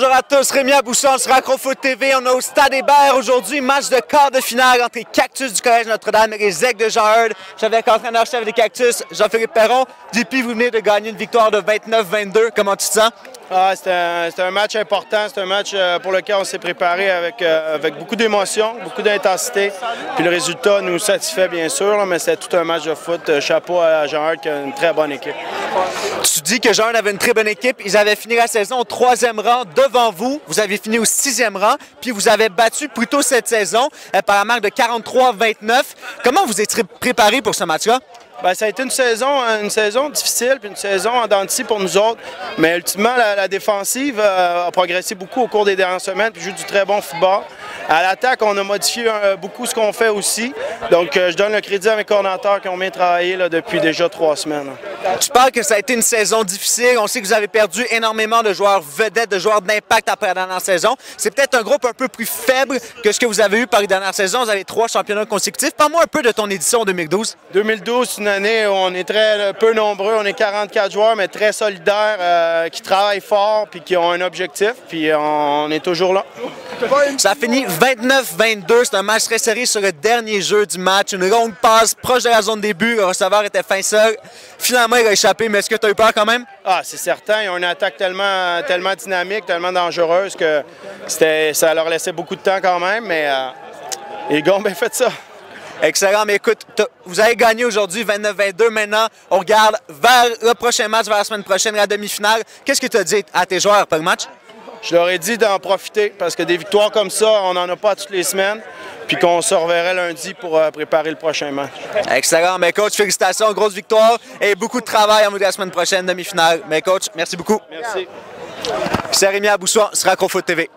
Bonjour à tous, Rémi Abousson sur Acrofoot TV. On est au Stade Hébert aujourd'hui, match de quart de finale entre les Cactus du Collège Notre-Dame et les Aigles de Jean-Eudes. Je suis avec l'entraîneur-chef des Cactus, Jean-Philippe Perron. JP, vous venez de gagner une victoire de 29-22. Comment tu te sens? C'était un match important, c'est un match pour lequel on s'est préparé avec beaucoup d'émotion, beaucoup d'intensité. Puis le résultat nous satisfait bien sûr, là, mais c'était tout un match de foot. Chapeau à Jean-Eudes qui a une très bonne équipe. Tu dis que Jean-Eudes avait une très bonne équipe. Ils avaient fini la saison au 3e rang devant vous. Vous avez fini au 6e rang. Puis vous avez battu plus tôt cette saison par la marque de 43-29. Comment vous étiez préparé pour ce match-là? Bien, ça a été une saison difficile, puis une saison en dents de scie pour nous autres. Mais ultimement, la défensive a progressé beaucoup au cours des dernières semaines, puis joue du très bon football. À l'attaque, on a modifié beaucoup ce qu'on fait aussi. Donc, je donne le crédit à mes coordonnateurs qui ont bien travaillé là, depuis déjà 3 semaines. Tu parles que ça a été une saison difficile. On sait que vous avez perdu énormément de joueurs vedettes, de joueurs d'impact après la dernière saison. C'est peut-être un groupe un peu plus faible que ce que vous avez eu par les dernières saisons. Vous avez 3 championnats consécutifs. Parle-moi un peu de ton édition 2012. 2012, c'est une année où on est très peu nombreux. On est 44 joueurs, mais très solidaires, qui travaillent fort puis qui ont un objectif. Puis on est toujours là. Ça a fini 29-22. C'est un match très serré sur le dernier jeu du match. Une longue passe proche de la zone de but. Le receveur était fin seul. Finalement, il a échappé. Mais est-ce que tu as eu peur quand même? Ah, c'est certain. Ils ont une attaque tellement dynamique, tellement dangereuse que ça leur laissait beaucoup de temps quand même. Mais les gars ont bien fait ça. Excellent, mais écoute, vous avez gagné aujourd'hui 29-22. Maintenant, on regarde vers le prochain match, vers la semaine prochaine, la demi-finale. Qu'est-ce que tu as dit à tes joueurs après le match? Je leur ai dit d'en profiter parce que des victoires comme ça, on n'en a pas toutes les semaines. Puis qu'on se reverrait lundi pour préparer le prochain match. Excellent, mais coach, félicitations, grosse victoire et beaucoup de travail en vue de la semaine prochaine, demi-finale. Mais coach, merci beaucoup. Merci. C'est Rémi Abousson sur Acrofoot TV.